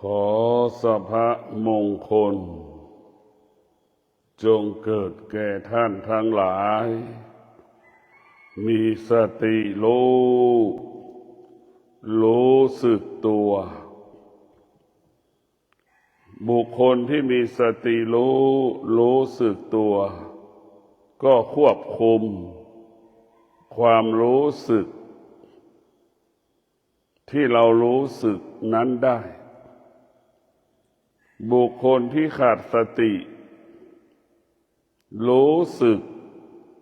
ขอสภะมงคลจงเกิดแก่ท่านทั้งหลายมีสติรู้สึกตัวบุคคลที่มีสติรู้สึกตัวก็ควบคุมความรู้สึกที่เรารู้สึกนั้นได้บุคคลที่ขาดสติรู้สึก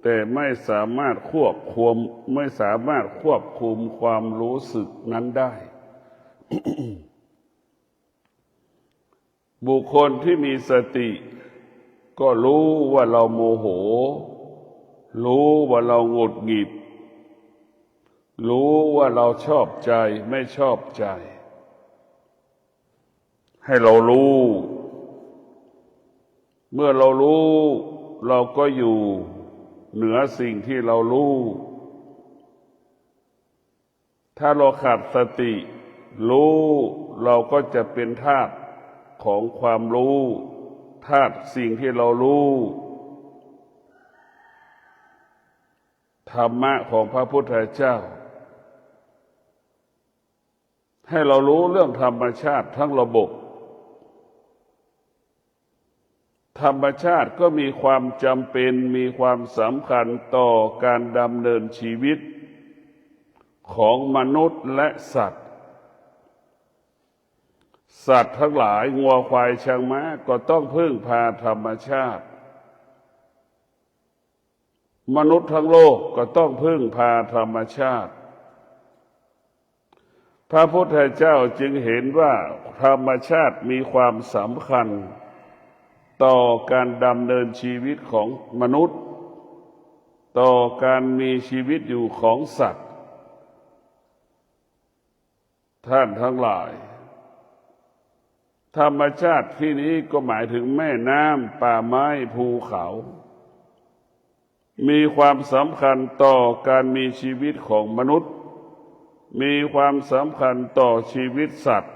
แต่ไม่สามารถควบคุมความรู้สึกนั้นได้ บุคคลที่มีสติก็รู้ว่าเราโมโหรู้ว่าเราหงุดหงิดรู้ว่าเราชอบใจไม่ชอบใจให้เรารู้เมื่อเรารู้เราก็อยู่เหนือสิ่งที่เรารู้ถ้าเราขาดสติรู้เราก็จะเป็นทาสของความรู้ทาสสิ่งที่เรารู้ธรรมะของพระพุทธเจ้าให้เรารู้เรื่องธรรมชาติทั้งระบบธรรมชาติก็มีความจำเป็นมีความสำคัญต่อการดำเนินชีวิตของมนุษย์และสัตว์ทั้งหลายงัวควายช้างม้าก็ต้องพึ่งพาธรรมชาติมนุษย์ทั้งโลกก็ต้องพึ่งพาธรรมชาติพระพุทธเจ้าจึงเห็นว่าธรรมชาติมีความสำคัญต่อการดำเนินชีวิตของมนุษย์ต่อการมีชีวิตอยู่ของสัตว์ท่านทั้งหลายธรรมชาติที่นี้ก็หมายถึงแม่น้ำป่าไม้ภูเขามีความสำคัญต่อการมีชีวิตของมนุษย์มีความสำคัญต่อชีวิตสัตว์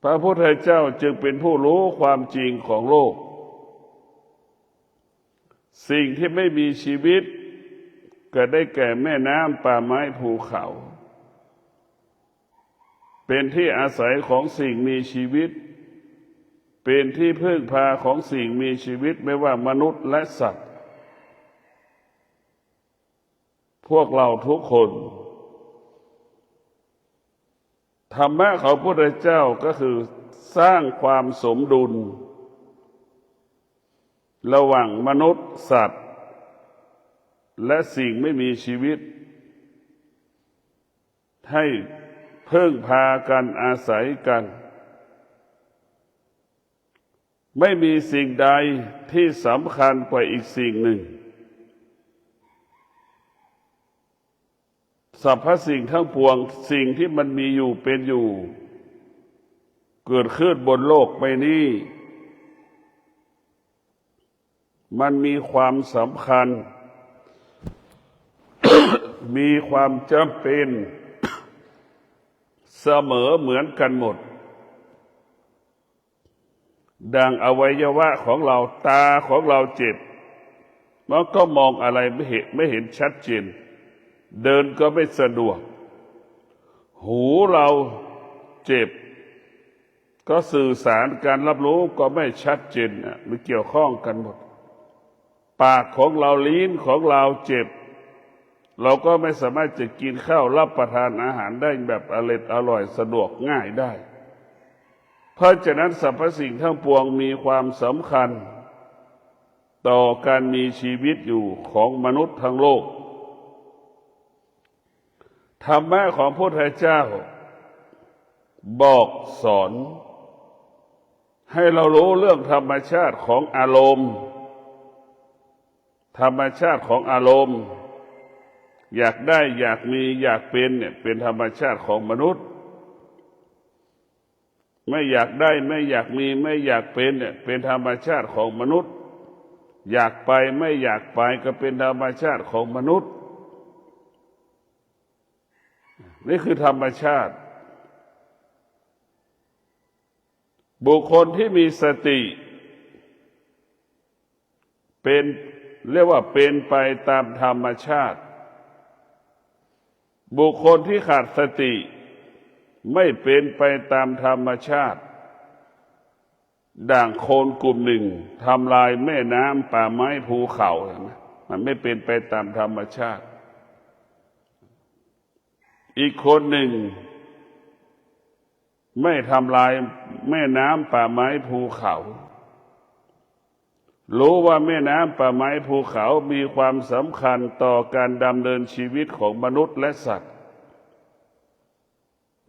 พระพุทธเจ้าจึงเป็นผู้รู้ความจริงของโลกสิ่งที่ไม่มีชีวิตก็ได้แก่แม่น้ำป่าไม้ภูเขาเป็นที่อาศัยของสิ่งมีชีวิตเป็นที่พึ่งพาของสิ่งมีชีวิตไม่ว่ามนุษย์และสัตว์พวกเราทุกคนธรรมะของพระพุทธเจ้าก็คือสร้างความสมดุลระหว่างมนุษย์สัตว์และสิ่งไม่มีชีวิตให้พึ่งพากันอาศัยกันไม่มีสิ่งใดที่สำคัญกว่าอีกสิ่งหนึ่งสรรพสิ่งทั้งปวงสิ่งที่มันมีอยู่เป็นอยู่เกิดขึ้นบนโลกใบนี้มันมีความสำคัญ มีความจำเป็นเสมอเหมือนกันหมดดังอวัยวะของเราตาของเราเจ็บมันก็มองอะไรไม่เห็นชัดเจนเดินก็ไม่สะดวกหูเราเจ็บก็สื่อสารการรับรู้ก็ไม่ชัดเจนมันเกี่ยวข้องกันหมดปากของเราลิ้นของเราเจ็บเราก็ไม่สามารถจะกินข้าวรับประทานอาหารได้แบบอร่อยสะดวกง่ายได้เพราะฉะนั้นสรรพสิ่งทั้งปวงมีความสำคัญต่อการมีชีวิตอยู่ของมนุษย์ทั้งโลกธรรมะของพระพุทธเจ้าบอกสอนให้เรารู้เรื่องธรรมชาติของอารมณ์ธรรมชาติของอารมณ์อยากได้อยากมีอยากเป็นเนี่ยเป็นธรรมชาติของมนุษย์ไม่อยากได้ไม่อยากมีไม่อยากเป็นเนี่ยเป็นธรรมชาติของมนุษย์อยากไปไม่อยากไปก็เป็นธรรมชาติของมนุษย์นี่คือธรรมชาติ บุคคลที่มีสติเป็นเรียกว่าเป็นไปตามธรรมชาติบุคคลที่ขาดสติไม่เป็นไปตามธรรมชาติด่างโคลนกลุ่มหนึ่งทำลายแม่น้ำป่าไม้ภูเขามันไม่เป็นไปตามธรรมชาติอีกคนหนึ่งไม่ทำลายแม่น้ำป่าไม้ภูเขารู้ว่าแม่น้ำป่าไม้ภูเขามีความสำคัญต่อการดำเนินชีวิตของมนุษย์และสัตว์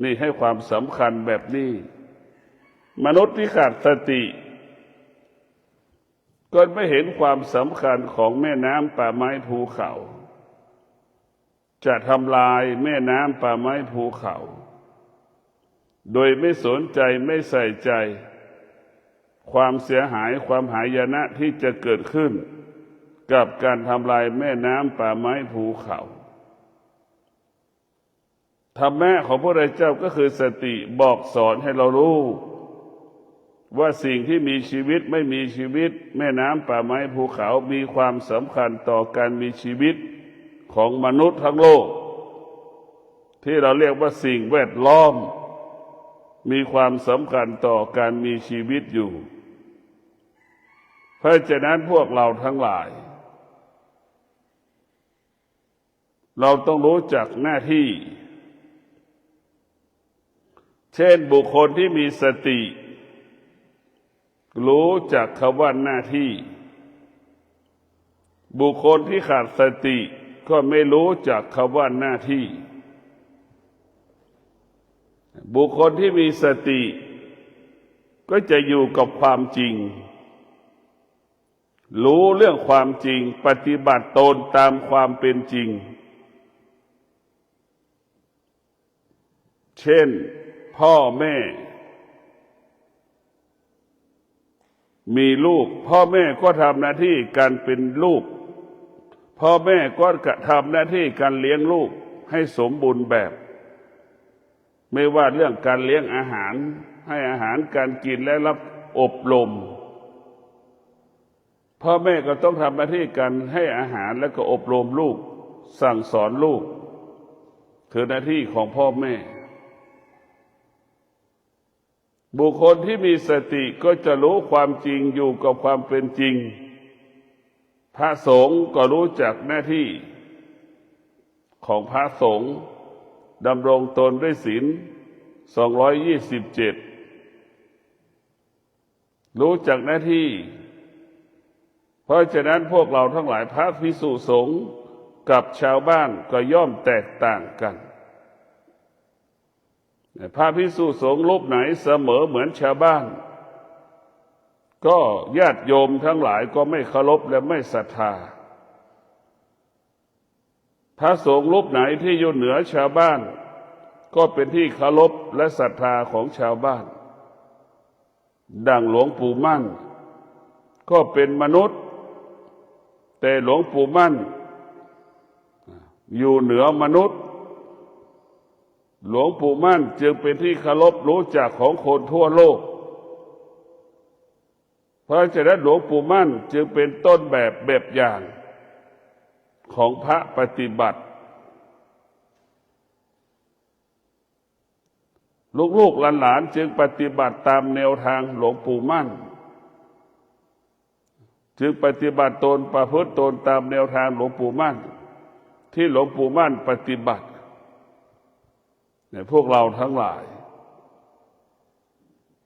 นี่ให้ความสำคัญแบบนี้มนุษย์ที่ขาดสติก็ไม่เห็นความสำคัญของแม่น้ำป่าไม้ภูเขาจะทำลายแม่น้ำป่าไม้ภูเขาโดยไม่สนใจไม่ใส่ใจความเสียหายความหายนะที่จะเกิดขึ้นกับการทำลายแม่น้ำป่าไม้ภูเขาธรรมะของพระพุทธเจ้าก็คือสติบอกสอนให้เรารู้ว่าสิ่งที่มีชีวิตไม่มีชีวิตแม่น้ำป่าไม้ภูเขามีความสำคัญต่อการมีชีวิตของมนุษย์ทั้งโลกที่เราเรียกว่าสิ่งแวดล้อมมีความสำคัญต่อการมีชีวิตอยู่เพราะฉะนั้นพวกเราทั้งหลายเราต้องรู้จักหน้าที่เช่นบุคคลที่มีสติรู้จักคำว่าหน้าที่บุคคลที่ขาดสติก็ไม่รู้จักคำว่าหน้าที่บุคคลที่มีสติก็จะอยู่กับความจริงรู้เรื่องความจริงปฏิบัติตนตามความเป็นจริงเช่นพ่อแม่มีลูกพ่อแม่ก็ทำหน้าที่การเป็นลูกพ่อแม่ก็ทำหน้าที่การเลี้ยงลูกให้สมบูรณ์แบบไม่ว่าเรื่องการเลี้ยงอาหารให้อาหารการกินและรับอบรมพ่อแม่ก็ต้องทำหน้าที่การให้อาหารและก็อบรมลูกสั่งสอนลูกคือหน้าที่ของพ่อแม่บุคคลที่มีสติก็จะรู้ความจริงอยู่กับความเป็นจริงพระสงฆ์ก็รู้จักหน้าที่ของพระสงฆ์ดำรงตนด้วยศีล227รู้จักหน้าที่เพราะฉะนั้นพวกเราทั้งหลายพระภิกษุสงฆ์กับชาวบ้านก็ย่อมแตกต่างกันพระภิกษุสงฆ์รูปไหนเสมอเหมือนชาวบ้านก็ญาติโยมทั้งหลายก็ไม่เคารพและไม่ศรัทธาพระสงฆ์รูปไหนที่อยู่เหนือชาวบ้านก็เป็นที่เคารพและศรัทธาของชาวบ้านดังหลวงปู่มั่นก็เป็นมนุษย์แต่หลวงปู่มั่นอยู่เหนือมนุษย์หลวงปู่มั่นจึงเป็นที่เคารพรู้จักของคนทั่วโลกเพราะฉะนั้นหลวงปู่มั่นจึงเป็นต้นแบบอย่างของพระปฏิบัติลูกๆหลานๆจึงปฏิบัติตามแนวทางหลวงปู่มั่นจึงปฏิบัติตนประพฤติตนตามแนวทางหลวงปู่มั่นที่หลวงปู่มั่นปฏิบัติเนี่ยพวกเราทั้งหลาย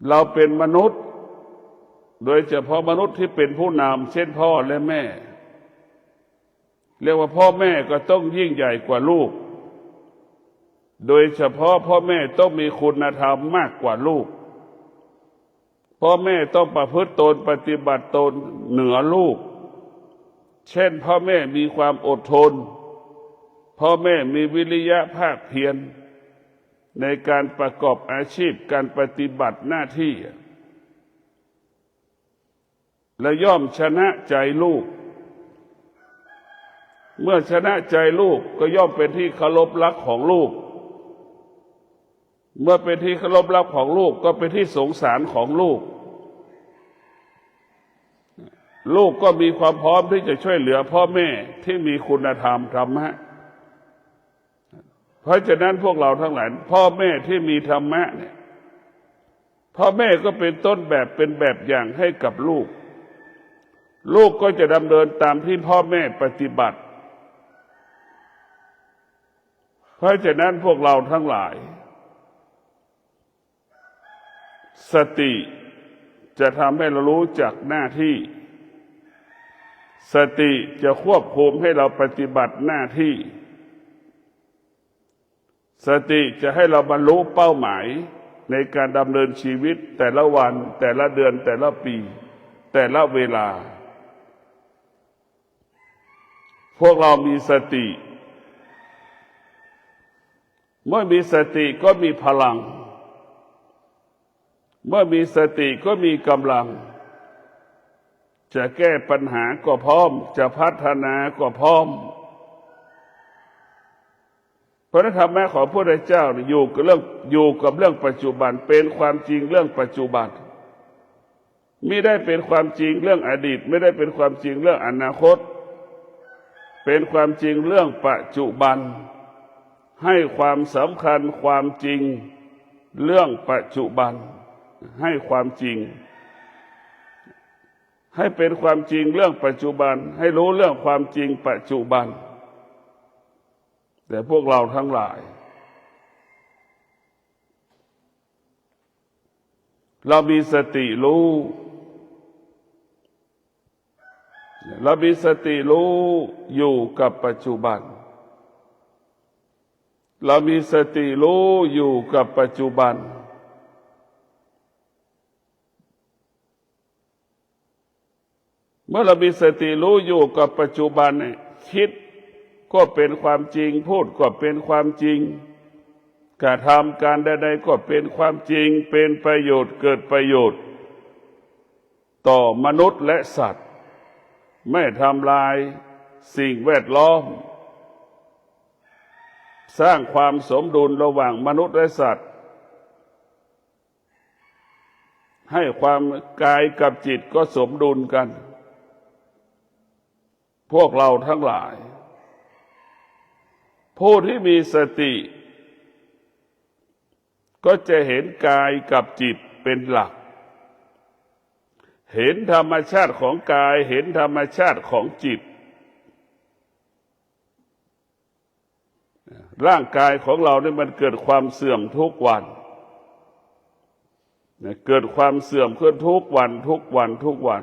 เราเป็นมนุษย์โดยเฉพาะมนุษย์ที่เป็นผู้นำเช่นพ่อและแม่เรียกว่าพ่อแม่ก็ต้องยิ่งใหญ่กว่าลูกโดยเฉพาะพ่อแม่ต้องมีคุณธรรมมากกว่าลูกพ่อแม่ต้องประพฤติตนปฏิบัติตนเหนือลูกเช่นพ่อแม่มีความอดทนพ่อแม่มีวิริยะภาคเพียรในการประกอบอาชีพการปฏิบัติหน้าที่และย่อมชนะใจลูกเมื่อชนะใจลูกก็ย่อมเป็นที่เคารพรักของลูก เมื่อเป็นที่เคารพรักของลูกก็เป็นที่สงสารของลูกลูกก็มีความพร้อมที่จะช่วยเหลือพ่อแม่ที่มีคุณธรรมธรรมะเพราะฉะนั้นพวกเราทั้งหลายพ่อแม่ที่มีธรรมะเนี่ยพ่อแม่ก็เป็นต้นแบบเป็นแบบอย่างให้กับลูกลูกก็จะดำเนินตามที่พ่อแม่ปฏิบัติเพราะฉะนั้นพวกเราทั้งหลายสติจะทำให้เรารู้จักหน้าที่สติจะควบคุมให้เราปฏิบัติหน้าที่สติจะให้เราบรรลุเป้าหมายในการดำเนินชีวิตแต่ละวันแต่ละเดือนแต่ละปีแต่ละเวลาพวกเรามีสติเมื่อมีสติก็มีพลังเมื่อมีสติก็มีกำลังจะแก้ปัญหาก็พร้อมจะพัฒนาก็พร้อมเพราะธรรมะของพระพุทธเจ้าอยู่กับเรื่องปัจจุบันเป็นความจริงเรื่องปัจจุบันไม่ได้เป็นความจริงเรื่องอดีตไม่ได้เป็นความจริงเรื่องอนาคตเป็นความจริงเรื่องปัจจุบันให้ความสำคัญความจริงเรื่องปัจจุบันให้ความจริงให้เป็นความจริงเรื่องปัจจุบันให้รู้เรื่องความจริงปัจจุบันแต่พวกเราทั้งหลายเรามีสติรู้เรามีสติรู้อยู่กับปัจจุบันเรามีสติรู้อยู่กับปัจจุบันเมื่อเรามีสติรู้อยู่กับปัจจุบันคิดก็เป็นความจริงพูดก็เป็นความจริงกระทำการใดๆก็เป็นความจริงเป็นประโยชน์เกิดประโยชน์ต่อมนุษย์และสัตว์ไม่ทำลายสิ่งแวดล้อมสร้างความสมดุลระหว่างมนุษย์และสัตว์ให้ความกายกับจิตก็สมดุลกันพวกเราทั้งหลายผู้ที่มีสติก็จะเห็นกายกับจิตเป็นหลักเห็นธรรมชาติของกายเห็นธรรมชาติของจิตร่างกายของเราเนี่ยมันเกิดความเสื่อมทุกวันเกิดความเสื่อมขึ้นทุกวันทุกวันทุกวัน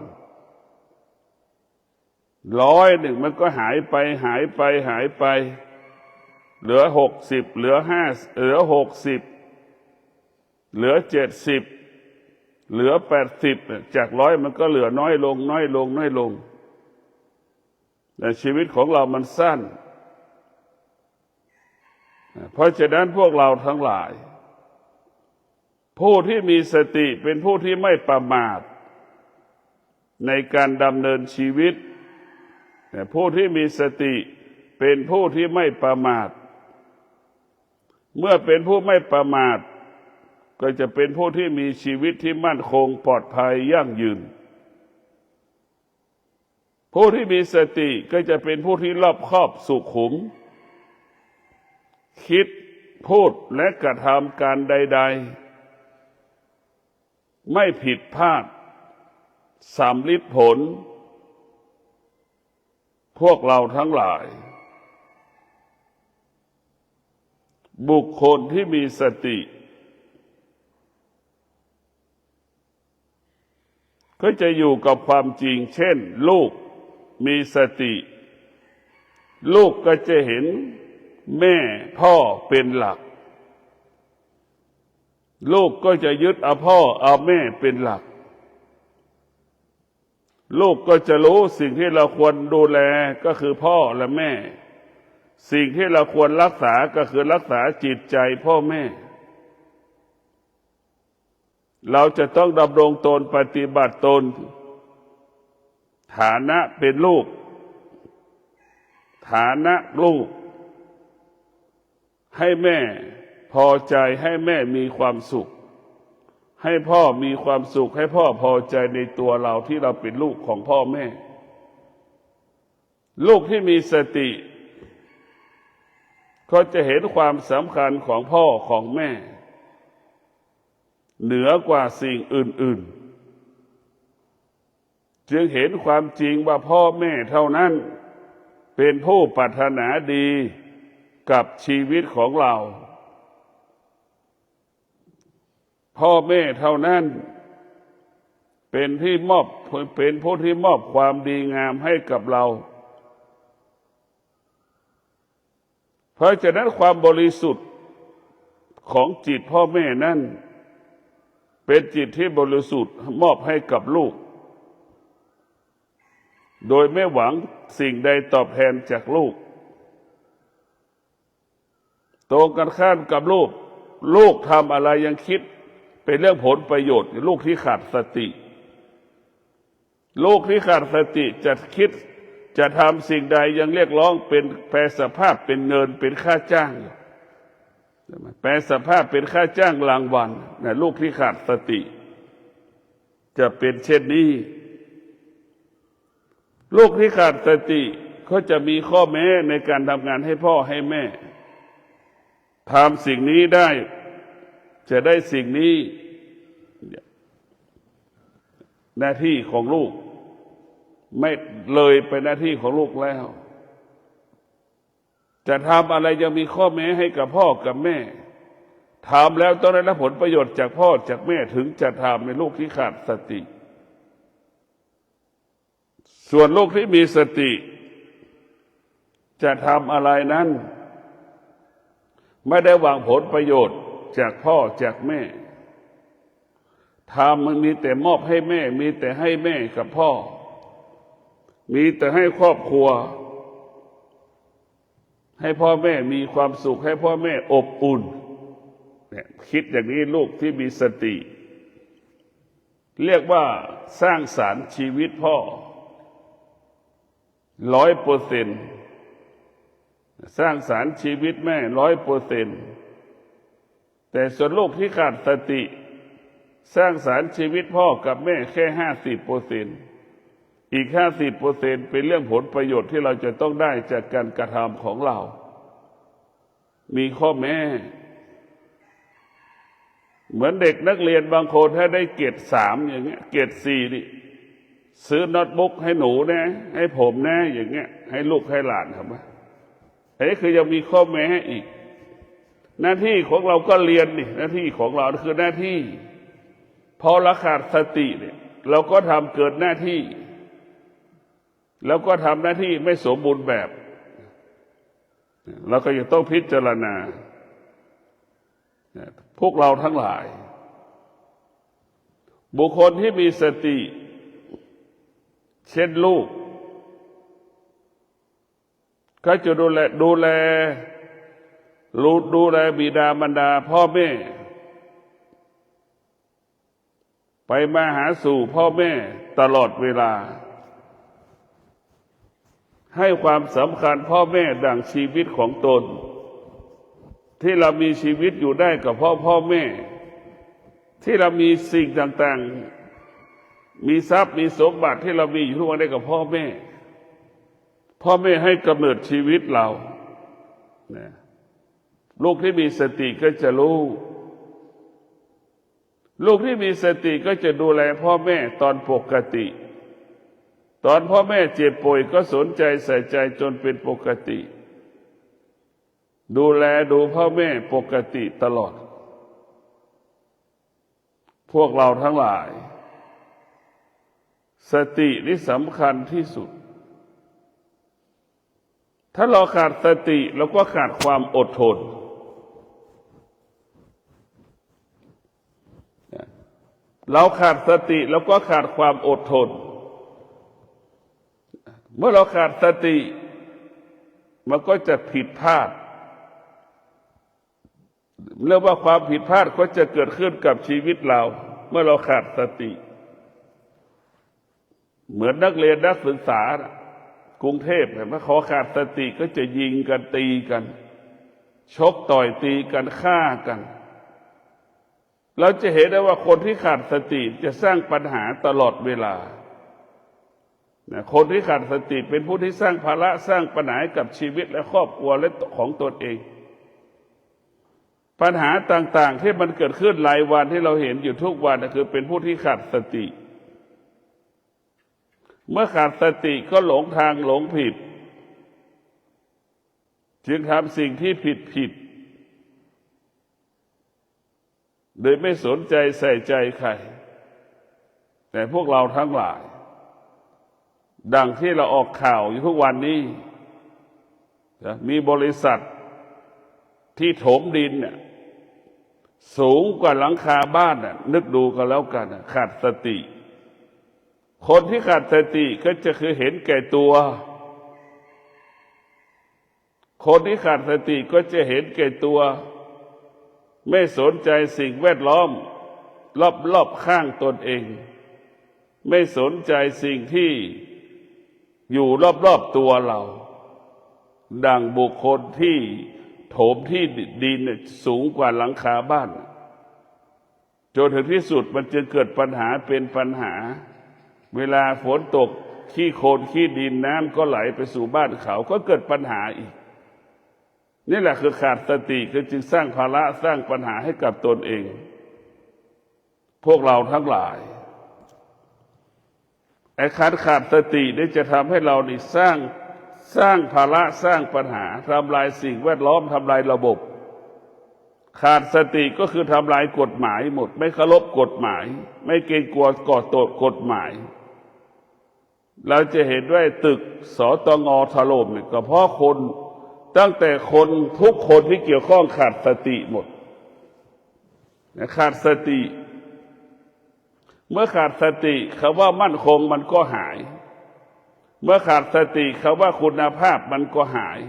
100มันก็หายไปหายไปหายไปเหลือ60เหลือ50เหลือ60เหลือ70เหลือ80จาก100มันก็เหลือน้อยลงน้อยลงน้อยลงแต่ชีวิตของเรามันสั้นเพราะฉะนั้นพวกเราทั้งหลายผู้ที่มีสติเป็นผู้ที่ไม่ประมาทในการดำเนินชีวิตผู้ที่มีสติเป็นผู้ที่ไม่ประมาทเมื่อเป็นผู้ไม่ประมาทก็จะเป็นผู้ที่มีชีวิตที่มั่นคงปลอดภัยยั่งยืนผู้ที่มีสติก็จะเป็นผู้ที่รอบคอบสุขุมคิดพูดและกระทำการใดๆไม่ผิดพลาดสำลิดผลพวกเราทั้งหลายบุคคลที่มีสติก็จะอยู่กับความจริงเช่นลูกมีสติลูกก็จะเห็นแม่พ่อเป็นหลักลูกก็จะยึดเอาพ่อเอาแม่เป็นหลักลูกก็จะรู้สิ่งที่เราควรดูแลก็คือพ่อและแม่สิ่งที่เราควรรักษาก็คือรักษาจิตใจพ่อแม่เราจะต้องดำรงตนปฏิบัติตนฐานะเป็นลูกฐานะลูกให้แม่พ พอใจให้แม่มีความสุขให้พ่อมีความสุขให้พ่อพอใจในตัวเราที่เราเป็นลูกของพ่อแม่ลูกที่มีสติก็จะเห็นความสำคัญของพ่อของแม่เหนือกว่าสิ่งอื่นๆจึงเห็นความจริงว่าพ่อแม่เท่านั้นเป็นผู้ปรารถนาดีกับชีวิตของเราพ่อแม่เท่านั้นเป็นผู้ที่มอบความดีงามให้กับเราเพราะฉะนั้นความบริสุทธิ์ของจิตพ่อแม่นั้นเป็นจิตที่บริสุทธิ์มอบให้กับลูกโดยไม่หวังสิ่งใดตอบแทนจากลูกตรงกันข้ามกับลูกทำอะไรยังคิดเป็นเรื่องผลประโยชน์ลูกที่ขาดสติลูกที่ขาดสติจะคิดจะทำสิ่งใดยังเรียกร้องเป็นแปลสภาพเป็นเงินเป็นค่าจ้างแปลสภาพเป็นค่าจ้างรางวัลนะลูกที่ขาดสติจะเป็นเช่นนี้ลูกที่ขาดสติก็จะมีข้อแม้ในการทำงานให้พ่อให้แม่ทำสิ่งนี้ได้จะได้สิ่งนี้หน้าที่ของลูกไม่เลยไปหน้าที่ของลูกแล้วจะทำอะไรยังมีข้อแม้ให้กับพ่อกับแม่ทำแล้วต้องได้รับผลประโยชน์จากพ่อจากแม่ถึงจะทำในลูกที่ขาดสติส่วนลูกที่มีสติจะทำอะไรนั้นไม่ได้หวังผลประโยชน์จากพ่อจากแม่ทำมันมีแต่มอบให้แม่มีแต่ให้แม่กับพ่อมีแต่ให้ครอบครัวให้พ่อแม่มีความสุขให้พ่อแม่อบอุ่นเนี่ยคิดอย่างนี้ลูกที่มีสติเรียกว่าสร้างสรรค์ชีวิตพ่อ100%สร้างสรรค์ชีวิตแม่100%แต่ส่วนลูกที่ขาดสติสร้างสรรค์ชีวิตพ่อกับแม่แค่ 50%อีก 50% เป็นเรื่องผลประโยชน์ที่เราจะต้องได้จากการกระทำของเรามีข้อแม้เหมือนเด็กนักเรียนบางคนถ้าได้เกรด3อย่างเงี้ยเกรด4นี่ซื้อโน้ตบุ๊กให้หนูนะให้ผมนะอย่างเงี้ยให้ลูกให้หลานครับอันนี้คือยังมีข้อแม้อีกหน้าที่ของเราก็เรียนนี่หน้าที่ของเราคือหน้าที่พอเราขาดสติเนี่ยเราก็ทำเกินหน้าที่แล้วก็ทำหน้าที่ไม่สมบูรณ์แบบเราก็ยังต้องพิจารณาพวกเราทั้งหลายบุคคลที่มีสติเช่นลูกก็จะดูแลบิดามารดาพ่อแม่ไปมาหาสู่พ่อแม่ตลอดเวลาให้ความสำคัญพ่อแม่ดั่งชีวิตของตนที่เรามีชีวิตอยู่ได้กับพ่อแม่ที่เรามีสิ่งต่างๆมีทรัพย์มีสมบัติที่เรามีอยู่ทุกวันได้กับพ่อแม่ให้กำเนิดชีวิตเราลูกที่มีสติก็จะรู้ลูกที่มีสติก็จะดูแลพ่อแม่ตอนปกติตอนพ่อแม่เจ็บป่วยก็สนใจใส่ใจจนเป็นปกติดูพ่อแม่ปกติตลอดพวกเราทั้งหลายสตินี่สำคัญที่สุดถ้าเราขาดสติเราก็ขาดความอดทนเราขาดสติเราก็ขาดความอดทนเมื่อเราขาดสติมันก็จะผิดพลาดเรียกว่าความผิดพลาดก็จะเกิดขึ้นกับชีวิตเราเมื่อเราขาดสติเหมือนนักเรียนนักศึกษากรุงเทพเห็นไหมขอขาดสติก็จะยิงกันตีกัน ชกต่อยตีกันฆ่ากันเราจะเห็นได้ว่าคนที่ขาดสติจะสร้างปัญหาตลอดเวลาคนที่ขาดสติเป็นผู้ที่สร้างภาระสร้างปัญหากับชีวิตและครอบครัวและของตนเองปัญหาต่างๆที่มันเกิดขึ้นรายวันที่เราเห็นอยู่ทุกวันคือเป็นผู้ที่ขาดสติเมื่อขาดสติก็หลงทางหลงผิดจึงทำสิ่งที่ผิดโดยไม่สนใจใส่ใจใครแต่พวกเราทั้งหลายดังที่เราออกข่าวอยู่ทุกวันนี้มีบริษัทที่ถมดินเนี่ยสูงกว่าหลังคาบ้านน่ะนึกดูกันแล้วกันขาดสติคนที่ขาดสติก็จะคือเห็นแก่ตัวคนที่ขาดสติก็จะเห็นแก่ตัวไม่สนใจสิ่งแวดล้อมรอบข้างตนเองไม่สนใจสิ่งที่อยู่รอบตัวเราดังบุคคลที่โถมที่ดินสูงกว่าหลังคาบ้านจนถึงที่สุดมันจึงเกิดปัญหาเป็นปัญหาเวลาฝนตกขี้โคลนขี้ดินน้ำก็ไหลไปสู่บ้านเขาก็เกิดปัญหาอีกนี่แหละคือขาดสติคือจึงสร้างภาระสร้างปัญหาให้กับตนเองพวกเราทั้งหลายไอ้ขาดสตินี่จะทำให้เรานี่สร้างภาระสร้างปัญหาทำลายสิ่งแวดล้อมทำลายระบบขาดสติก็คือทำลายกฎหมายหมดไม่เคารพกฎหมายไม่เกรงกลัวกฎหมายเราจะเห็นด้วยตึกสตง.ถล่มเนี่ยก็เพราะคนตั้งแต่คนทุกคนที่เกี่ยวข้องขาดสติหมดขาดสติเมื่อขาดสติคำว่ามั่นคงมันก็หายเมื่อขาดสติคำว่าคุณภาพมันก็หาย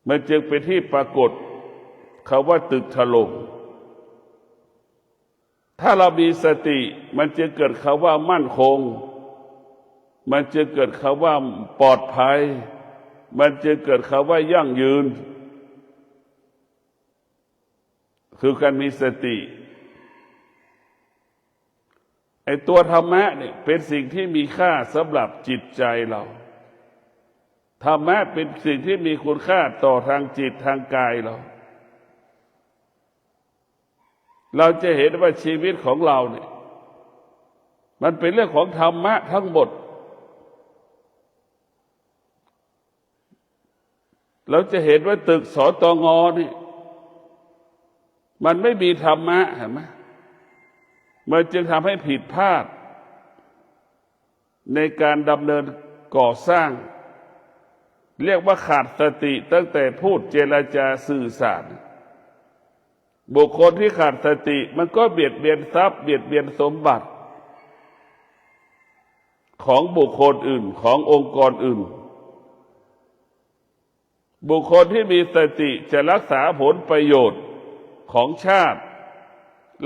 มันจึงเป็นที่ปรากฏคำว่าตึกถล่มถ้าเรามีสติมันจะเกิดคำว่ามั่นคงมันจะเกิดคำว่าปลอดภัยมันจะเกิดคำว่ายั่งยืนคือการมีสติไอ้ตัวธรรมะเนี่ยเป็นสิ่งที่มีค่าสำหรับจิตใจเราธรรมะเป็นสิ่งที่มีคุณค่าต่อทางจิตทางกายเราจะเห็นว่าชีวิตของเราเนี่ยมันเป็นเรื่องของธรรมะทั้งหมดเราจะเห็นว่าตึกสตง.นี่มันไม่มีธรรมะเห็นไหมมันจึงทำให้ผิดพลาดในการดำเนินก่อสร้างเรียกว่าขาดสติตั้งแต่พูดเจรจาสื่อสารบุคคลที่ขาดสติมันก็เบียดเบียนทรัพย์เบียดเบียนสมบัติของบุคคลอื่นขององค์กรอื่นบุคคลที่มีสติจะรักษาผลประโยชน์ของชาติ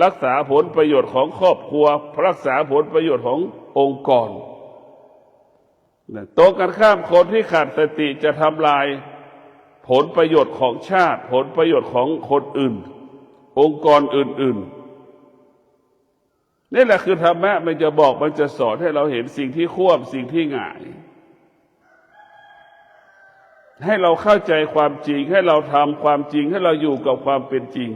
รักษาผลประโยชน์ของครอบครัวรักษาผลประโยชน์ขององค์กรตรงกันข้ามคนที่ขาดสติจะทำลายผลประโยชน์ของชาติผลประโยชน์ของคนอื่นองค์กรอื่นๆนี่แหละคือธรรมะมันจะบอกมันจะสอนให้เราเห็นสิ่งที่ควบสิ่งที่หง่ายให้เราเข้าใจความจริงให้เราทำความจริงให้เราอยู่กับความเป็นจริง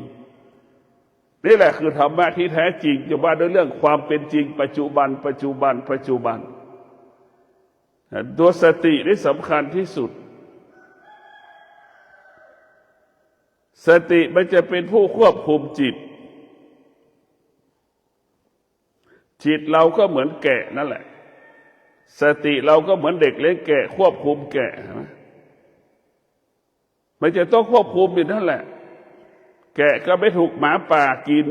นี่แหละคือธรรมะที่แท้จริงจะว่าด้วยเรื่องความเป็นจริงปัจจุบันตัวสตินี่สำคัญที่สุดสติมันจะเป็นผู้ควบคุมจิตเราก็เหมือนแกะนั่นแหละสติเราก็เหมือนเด็กเลี้ยงแกะควบคุมแกะมันจะต้องควบคุมอยู่นั่นแหละแกะก็ไม่ถูกหมาป่ากิน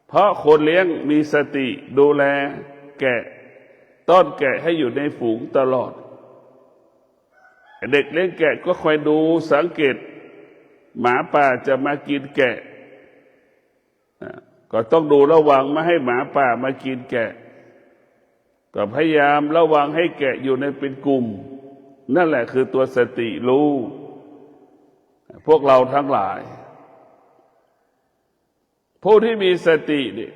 เพราะคนเลี้ยงมีสติดูแลแกะต้อนแกะให้อยู่ในฝูงตลอดเด็กเลี้ยงแกะก็คอยดูสังเกตหมาป่าจะมากินแกะก็ต้องดูระวังไม่ให้หมาป่ามากินแกะก็พยายามระวังให้แกะอยู่ในเป็นกลุ่มนั่นแหละคือตัวสติรู้ พวกเราทั้งหลายผู้ที่มีสตินี่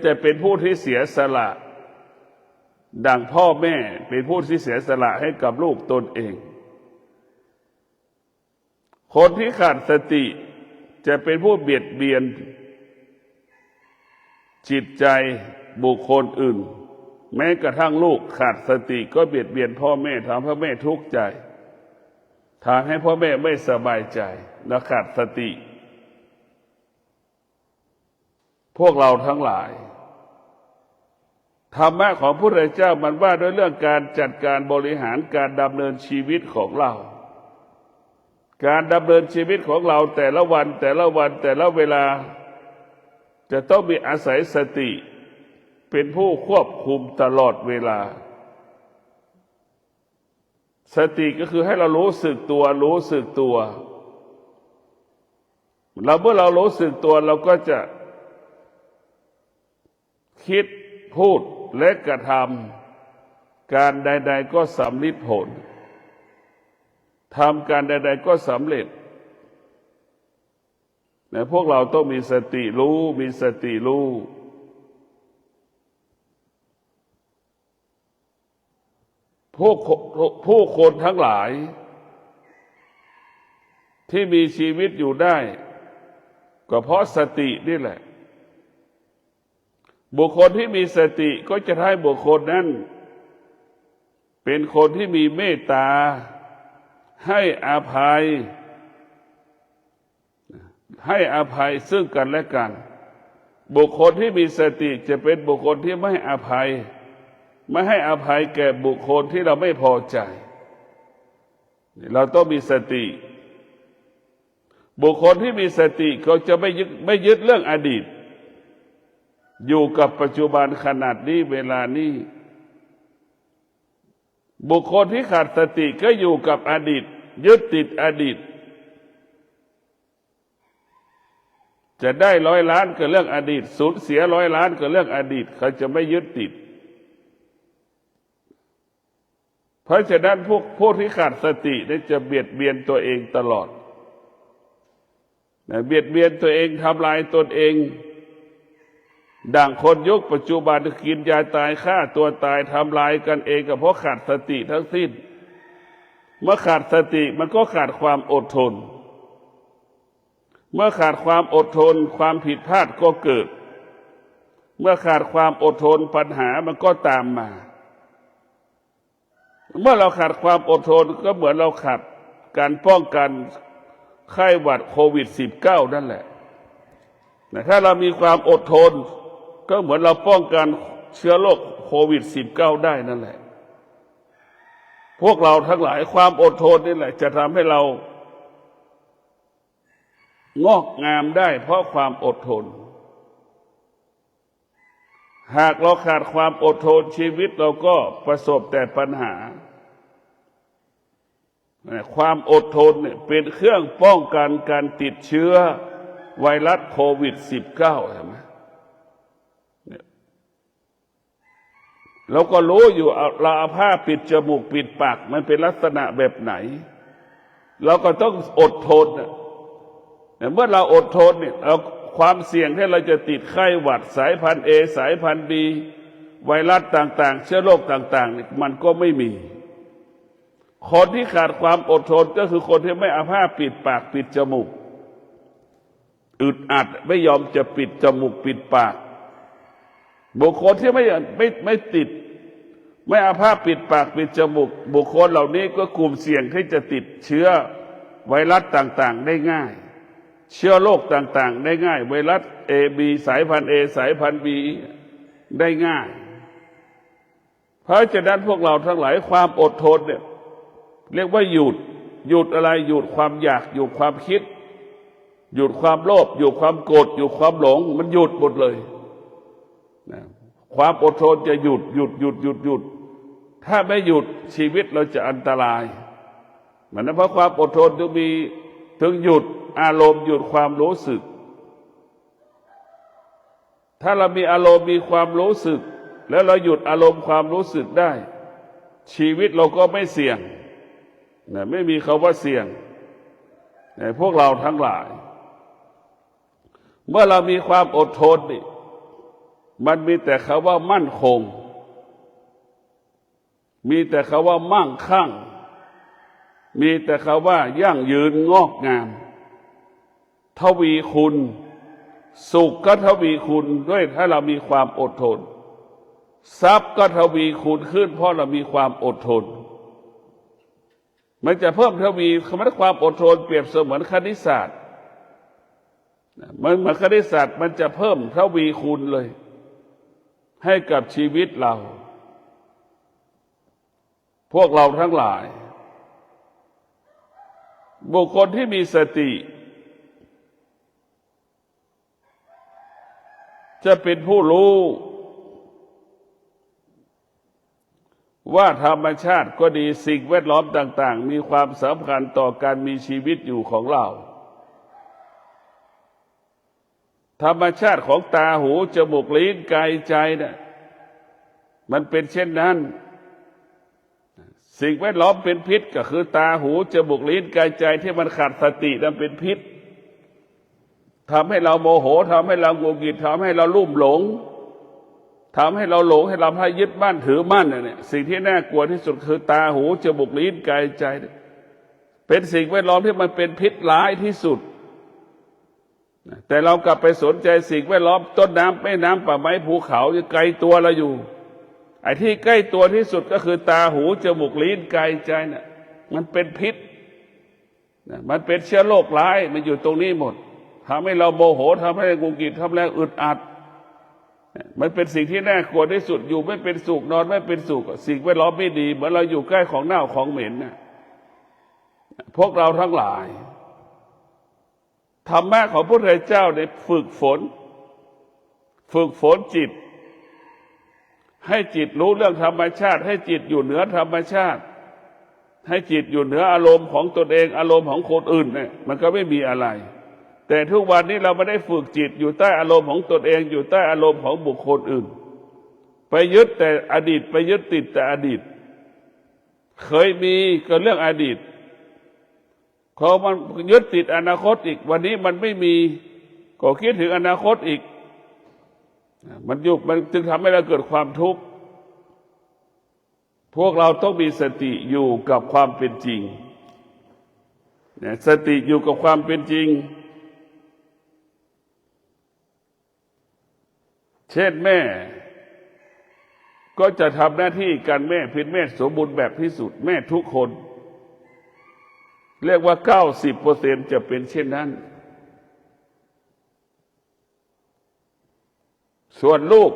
จะเป็นผู้ที่เสียสละดังพ่อแม่เป็นผู้ที่เสียสละให้กับลูกตนเองคนที่ขาดสติจะเป็นผู้เบียดเบียนจิตใจบุคคลอื่นแม้กระทั่งลูกขาดสติก็เบียดเบียนพ่อแม่ทำให้พ่อแม่ทุกข์ใจทำให้พ่อแม่ไม่สบายใจและขาดสติพวกเราทั้งหลายธรรมะของพระพุทธเจ้ามันว่าด้วยเรื่องการจัดการบริหารการดำเนินชีวิตของเราการดำเนินชีวิตของเราแต่ละวันแต่ละเวลาจะต้องมีอาศัยสติเป็นผู้ควบคุมตลอดเวลาสติก็คือให้เรารู้สึกตัวเราเมื่อเรารู้สึกตัวเราก็จะคิดพูดและกระทำการใดๆก็สำเร็จผลทำการใดๆก็สำเร็จแต่พวกเราต้องมีสติรู้ผู้คนทั้งหลายที่มีชีวิตอยู่ได้ก็เพราะสตินี่แหละบุคคลที่มีสติก็จะให้บุคคลนั้นเป็นคนที่มีเมตตาให้อภัยซึ่งกันและกันบุคคลที่มีสติจะเป็นบุคคลที่ไม่ให้อภัยแก่บุคคลที่เราไม่พอใจเราต้องมีสติบุคคลที่มีสติเขาจะไม่ยึดเรื่องอดีตอยู่กับปัจจุบันขนาดนี้เวลานี้บุคคลที่ขาดสติก็อยู่กับอดีตยึดติดอดีตจะได้100 ล้านกับเรื่องอดีตสูญเสีย100 ล้านกับเรื่องอดีตเขาจะไม่ยึดติดเพราะฉะนั้นพวกที่ขาดสตินี่จะเบียดเบียนตัวเองตลอดเบียดเบียนตัวเองทำลายตนเองดังคนยุคปัจจุบันกินยาตายฆ่าตัวตายทำลายกันเองก็เพราะขาดสติทั้งสิ้นเมื่อขาดสติมันก็ขาดความอดทนเมื่อขาดความอดทนความผิดพลาดก็เกิดเมื่อขาดความอดทนปัญหามันก็ตามมาเมื่อเราขาดความอดทนก็เหมือนเราขาดการป้องกันไข้หวัดโควิด-19 นั่นแหละถ้าเรามีความอดทนก็เหมือนเราป้องกันเชื้อโรคโควิด-19 ได้นั่นแหละพวกเราทั้งหลายความอดทนนี่แหละจะทำให้เรางอกงามได้เพราะความอดทนหากเราขาดความอดทนชีวิตเราก็ประสบแต่ปัญหาความอดทนเนี่ยเป็นเครื่องป้องกันการติดเชื้อไวรัสโควิด-19 ใช่ไหมเราก็รู้อยู่เราเอาผ้าปิดจมูกปิดปากมันเป็นลักษณะแบบไหนเราก็ต้องอดทนเมื่อเราอดทนเนี่ยเราความเสี่ยงที่เราจะติดไข้หวัดสายพันธุ์ A สายพันธุ์ B ไวรัสต่างๆเชื้อโรคต่างๆมันก็ไม่มีคนที่ขาดความอดทนก็คือคนที่ไม่เอาผ้าปิดปากปิดจมูกอึดอัดไม่ยอมจะปิดจมูกปิดปากบุคคลที่ไม่ติดไม่เอาผ้าปิดปากปิดจมูกบุคคลเหล่านี้ก็กลุ่มเสี่ยงที่จะติดเชื้อไวรัสต่างๆได้ง่ายเชื้อโรคต่างๆได้ง่ายไวรัส AB สายพันธุ์ A สายพันธุ์ B ได้ง่ายเพราะฉะนั้นพวกเราทั้งหลายความอดทนเนี่ยเรียกว่าหยุดอะไรหยุดความอยากหยุดความคิดหยุดความโลภหยุดความโกรธหยุดความหลงมันหยุดหมดเลยความอดทนจะหยุดถ้าไม่หยุดชีวิตเราจะอันตรายมันนั้นเพราะความอดทนถึงหยุดอารมณ์หยุดความรู้สึกถ้าเรามีอารมณ์มีความรู้สึกแล้วเราหยุดอารมณ์ความรู้สึกได้ชีวิตเราก็ไม่เสี่ยงไม่มีคำว่าเสี่ยง พวกเราทั้งหลายเมื่อเรามีความอดทนนี่มันมีแต่คำว่ามั่นคงมีแต่คำว่ามั่งคั่งมีแต่คำว่ายั่งยืนงอกงามทวีคุณสุขก็ทวีคุณด้วยถ้าเรามีความอดทนทรัพย์ก็ทวีคุณขึ้นเพราะเรามีความอดทนมันจะเพิ่มทวีคำว่าความอดทนเปรียบเสมือนคณิตศาสตร์มันเหมือนคณิตศาสตร์มันจะเพิ่มทวีคูณเลยให้กับชีวิตเราพวกเราทั้งหลายบุคคลที่มีสติจะเป็นผู้รู้ว่าธรรมชาติก็ดีสิ่งแวดล้อมต่างๆมีความสำคัญต่อการมีชีวิตอยู่ของเราธรรมชาติของตาหูจมูกลิ้นกายใจเนี่ยมันเป็นเช่นนั้นสิ่งแวดล้อมเป็นพิษก็คือตาหูจมูกลิ้นกายใจที่มันขาดสตินั้นเป็นพิษทำให้เราโมโหทำให้เราหงุดหงิดทำให้เราลุ่มหลงทำให้เราหลงให้เราให้ยึดมั่นถือมั่นเนี่ยสิ่งที่น่ากลัวที่สุดคือตาหูจมูกลิ้นกายใจเป็นสิ่งแวดล้อมที่มันเป็นพิษร้ายที่สุดแต่เรากลับไปสนใจสิ่งแวดล้อมต้นน้ำแม่น้ำป่าไม้ภูเขาอยู่ไกลตัวเราอยู่ไอ้ที่ใกล้ตัวที่สุดก็คือตาหูจมูกลิ้นกายใจน่ะมันเป็นพิษมันเป็นเชื้อโรคร้ายมันอยู่ตรงนี้หมดทำให้เราโมโหทำให้เราหงุดหงิดทำให้เราอึดอัดมันเป็นสิ่งที่น่ากลัวที่สุดอยู่ไม่เป็นสุขนอนไม่เป็นสุขสิ่งแวดล้อมไม่ดีเหมือนเราอยู่ใกล้ของเน่าของเหม็นน่ะพวกเราทั้งหลายธรรมะของพระพุทธเจ้าได้ฝึกฝนจิตให้จิตรู้เรื่องธรรมชาติให้จิตอยู่เหนือธรรมชาติให้จิตอยู่เหนืออารมณ์ของตนเองอารมณ์ของคนอื่นเนี่ยมันก็ไม่มีอะไรแต่ทุกวันนี้เราไม่ได้ฝึกจิตอยู่ใต้อารมณ์ของตนเองอยู่ใต้อารมณ์ของบุคคลอื่นไปยึดแต่อดีตไปยึดติดแต่อดีตเคยมีก็เรื่องอดีตพอมันยึดติดอนาคตอีกวันนี้มันไม่มีก็คิดถึงอนาคตอีกมันจึงทำให้เราเกิดความทุกข์พวกเราต้องมีสติอยู่กับความเป็นจริงสติอยู่กับความเป็นจริงเช่นแม่ก็จะทำหน้าที่การแม่เป็นแม่สมบูรณ์แบบที่สุดแม่ทุกคนเรียกว่า 90% จะเป็นเช่นนั้นส่วนลูก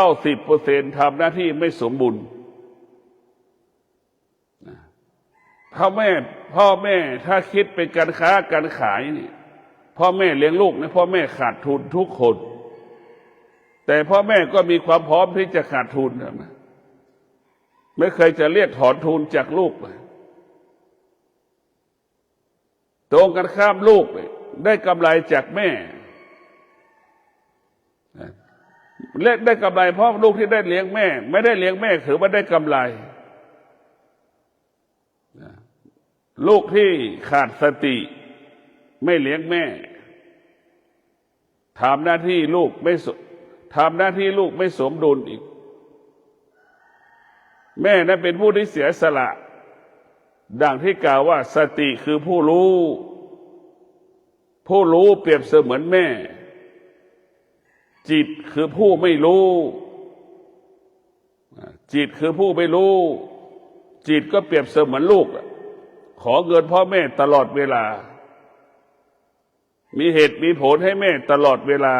90% ทำหน้าที่ไม่สมบูรณ์พ่อแม่ถ้าคิดเป็นการค้าการขายนี่พ่อแม่เลี้ยงลูกนะพ่อแม่ขาดทุนทุกคนแต่พ่อแม่ก็มีความพร้อมที่จะขาดทุนนะไม่เคยจะเรียกถอนทุนจากลูกเลยตรงกันข้ามลูกได้กำไรจากแม่ได้กำไรเพราะลูกที่ได้เลี้ยงแม่ไม่ได้เลี้ยงแม่ถือว่าได้กำไรลูกที่ขาดสติไม่เลี้ยงแม่ทำหน้าที่ลูกไม่สมดุลอีกแม่นั้นเป็นผู้ที่เสียสละดังที่กล่าวว่าสติคือผู้รู้เปรียบเสมือนแม่จิตคือผู้ไม่รู้จิตคือผู้ไม่รู้จิตก็เปรียบเสมือนลูกขอเงินพ่อแม่ตลอดเวลามีเหตุมีผลให้แม่ตลอดเวลา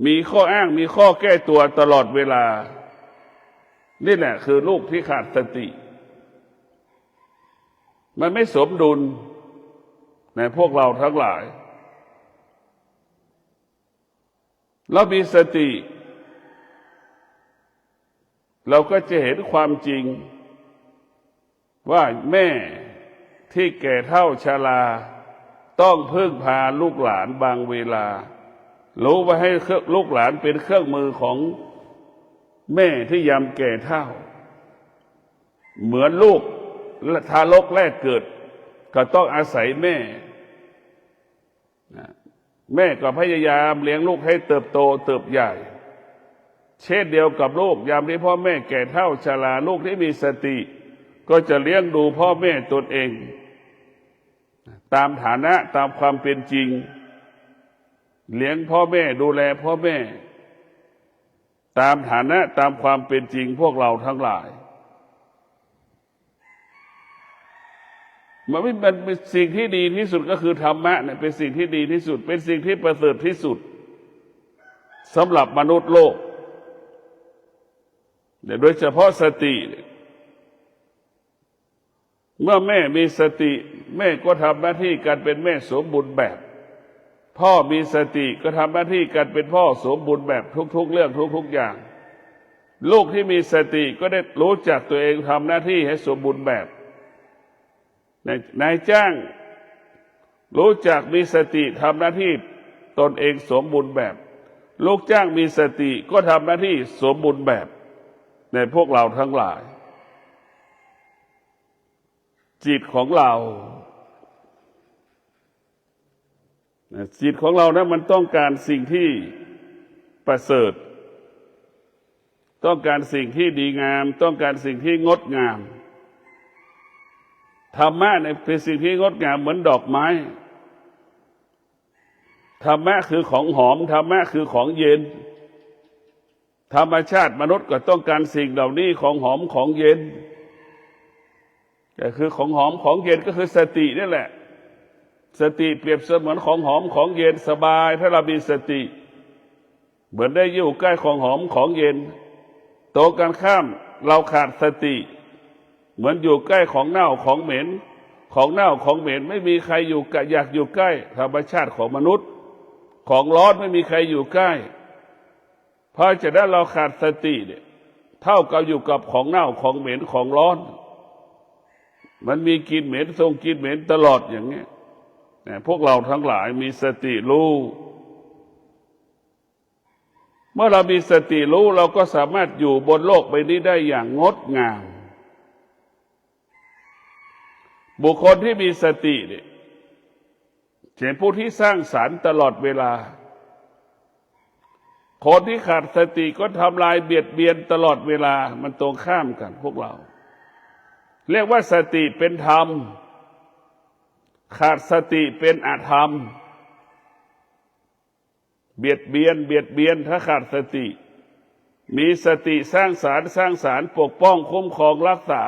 มีข้ออ้างมีข้อแก้ตัวตลอดเวลานี่แหละคือลูกที่ขาดสติมันไม่สมดุลในพวกเราทั้งหลายเรามีสติเราก็จะเห็นความจริงว่าแม่ที่แก่เฒ่าชราต้องพึ่งพาลูกหลานบางเวลารู้ว่าให้ลูกหลานเป็นเครื่องมือของแม่ที่ยามแก่เฒ่าเหมือนลูกทารกแรกเกิด ก็ต้องอาศัยแม่แม่ก็พยายามเลี้ยงลูกให้เติบโตเติบใหญ่เช่นเดียวกับลูกยามที่พ่อแม่แก่เฒ่าชราลูกที่มีสติก็จะเลี้ยงดูพ่อแม่ตนเองตามฐานะตามความเป็นจริงเลี้ยงพ่อแม่ดูแลพ่อแม่ตามฐานะตามความเป็นจริงพวกเราทั้งหลายมันเป็นสิ่งที่ดีที่สุดก็คือธรรมะเนี่ยเป็นสิ่งที่ดีที่สุดเป็นสิ่งที่ประเสริฐที่สุดสำหรับมนุษย์โลกโดยเฉพาะสติเมื่อแม่มีสติแม่ก็ทำหน้าที่การเป็นแม่สมบูรณ์แบบพ่อมีสติก็ทำหน้าที่การเป็นพ่อสมบูรณ์แบบทุกๆเรื่องทุกๆอย่างลูกที่มีสติก็ได้รู้จักตัวเองทำหน้าที่ให้สมบูรณ์แบบนายจ้างรู้จักมีสติทำหน้าที่ตนเองสมบูรณ์แบบลูกจ้างมีสติก็ทำหน้าที่สมบูรณ์แบบในพวกเราทั้งหลายจิตของเราจิตของเรานะมันต้องการสิ่งที่ประเสริฐต้องการสิ่งที่ดีงามต้องการสิ่งที่งดงามธรรมะเนี่ยเป็นสิ่งที่งดงามเหมือนดอกไม้ธรรมะคือของหอมธรรมะคือของเย็นธรรมชาติมนุษย์ก็ต้องการสิ่งเหล่านี้ของหอมของเย็นก็คือของหอมของเย็นก็คือสตินี่แหละสติเปรียบเสมือนของหอมของเย็นสบายถ้าเรามีสติเหมือนได้อยู่ใกล้ของหอมของเย็นตรงกันข้ามเราขาดสติเหมือนอยู่ใกล้ของเน่าของเหม็นของเน่าของเหม็นไม่มีใครอยู่อยากอยู่ใกล้ธรรมชาติของมนุษย์ของร้อนไม่มีใครอยู่ใกล้เพราะฉะนั้นเราขาดสติเนี่ยเท่ากับอยู่กับของเน่าของเหม็นของร้อนมันมีกลิ่นเหม็นทรงกลิ่นเหม็นตลอดอย่างนี้พวกเราทั้งหลายมีสติรู้เมื่อเรามีสติรู้เราก็สามารถอยู่บนโลกใบนี้ได้อย่างงดงามบุคคลที่มีสติเนี่ยเป็นผู้ที่สร้างสรรค์ตลอดเวลาคนที่ขาดสติก็ทำลายเบียดเบียนตลอดเวลามันตรงข้ามกันพวกเราเรียกว่าสติเป็นธรรมขาดสติเป็นอธรรมเบียดเบียนถ้าขาดสติมีสติสร้างสรรค์ปกป้องคุ้มครองรักษา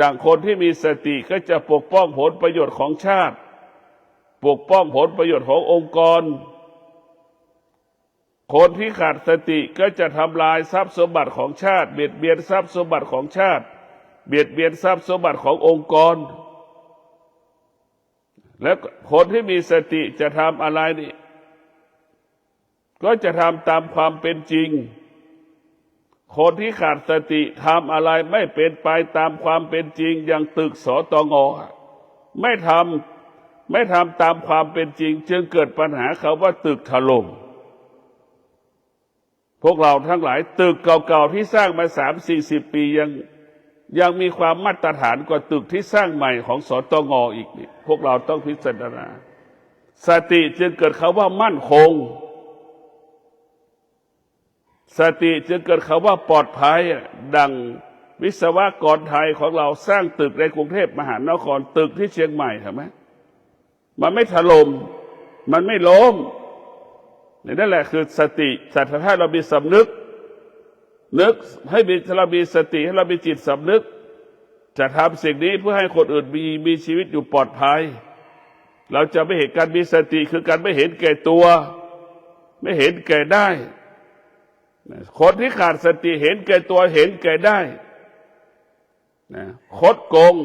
ดังคนที่มีสติก็จะปกป้องผลประโยชน์ของชาติปกป้องผลประโยชน์ขององค์กรคนที่ขาดสติก็จะทำลายทรัพย์สมบัติของชาติเบียดเบียนทรัพย์สมบัติของชาติเบียดเบียนทรัพย์สมบัติขององค์กรและคนที่มีสติจะทำอะไรนี่ก็จะทำตามความเป็นจริงคนที่ขาดสติทำอะไรไม่เป็นไปตามความเป็นจริงอย่างตึกสตง.ไม่ทำตามความเป็นจริงจึงเกิดปัญหาเขาว่าตึกถล่มพวกเราทั้งหลายตึกเก่าๆที่สร้างมา30-40 ปียังมีความมาตรฐานกว่าตึกที่สร้างใหม่ของสตง.อีกนี่พวกเราต้องพิจารณาสติจึงเกิดคำว่ามั่นคงสติจึงเกิดคำว่าปลอดภัยดังวิศวกรไทยของเราสร้างตึกในกรุงเทพมหานครตึกที่เชียงใหม่เห็นไหมมันไม่ถล่มมันไม่ล้มนั่นแหละคือสติสัตถ้าเรามีสำนึกให้เรามีสติให้เรามีจิตสำนึกจะทำสิ่งนี้เพื่อให้คนอื่นมีชีวิตอยู่ปลอดภัยเราจะไม่เห็นการมีสติคือการไม่เห็นแก่ตัวไม่เห็นแก่ได้คนที่ขาดสติเห็นแก่ตัวเห็นแก่ได้คดโกง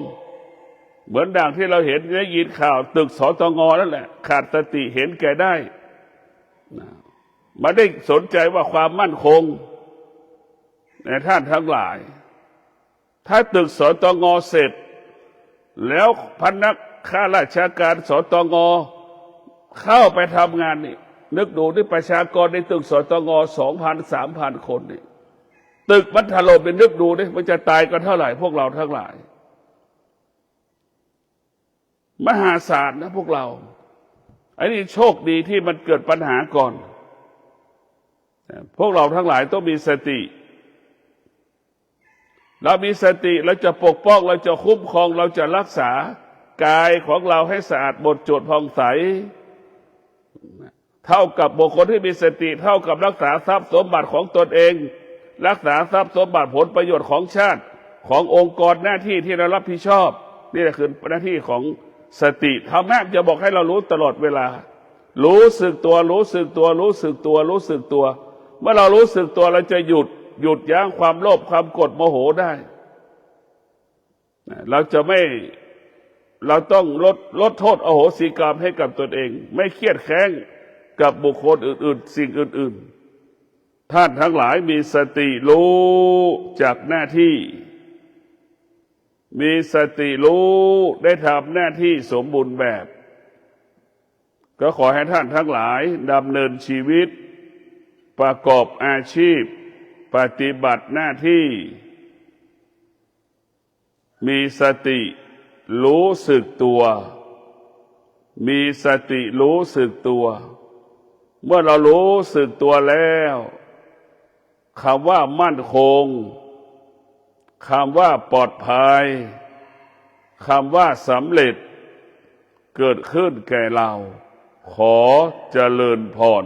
เหมือนดังที่เราเห็นได้ยินข่าวตึกสตง.นั่นแหละขาดสติเห็นแก่ได้ไม่ได้สนใจว่าความมั่นคงในท่านทั้งหลายถ้าตึกสตง.เสร็จแล้วพนักข้าราชการสตง.เข้าไปทำงานนี่นึกดูที่ประชากรในตึกสตง2,000-3,000 คนนี่ตึกมันถล่มเป็นนึกดูดิมันจะตายกันเท่าไหร่พวกเราทั้งหลาย มหาศาลนะพวกเราไอ้นี่โชคดีที่มันเกิดปัญหาก่อนพวกเราทั้งหลายต้องมีสติเรามีสติเราจะปกป้องเราจะคุ้มครองเราจะรักษากายของเราให้สะอาดหมดจดผ่องใสเท่ากับบุคคลที่มีสติเท่ากับรักษาทรัพย์สมบัติของตนเองรักษาทรัพย์สมบัติผลประโยชน์ของชาติขององค์กรหน้าที่ที่เรารับผิดชอบนี่แหละคือหน้าที่ของสติธรรมะจะบอกให้เรารู้ตลอดเวลารู้สึกตัวรู้สึกตัวรู้สึกตัวรู้สึกตัวเมื่อเรารู้สึกตัวเราจะหยุดยั้งความโลภความโกรธโมโหได้เราจะไม่เราต้องลดโทษอโหสิกรรมให้กับตนเองไม่เครียดแค้นกับบุคคลอื่นๆสิ่งอื่นๆท่านทั้งหลายมีสติรู้จากหน้าที่มีสติรู้ได้ทำหน้าที่สมบูรณ์แบบก็ขอให้ท่านทั้งหลายดำเนินชีวิตประกอบอาชีพปฏิบัติหน้าที่มีสติรู้สึกตัวมีสติรู้สึกตัวเมื่อเรารู้สึกตัวแล้วคำว่ามั่นคงคำว่าปลอดภัยคำว่าสำเร็จเกิดขึ้นแก่เราขอเจริญพร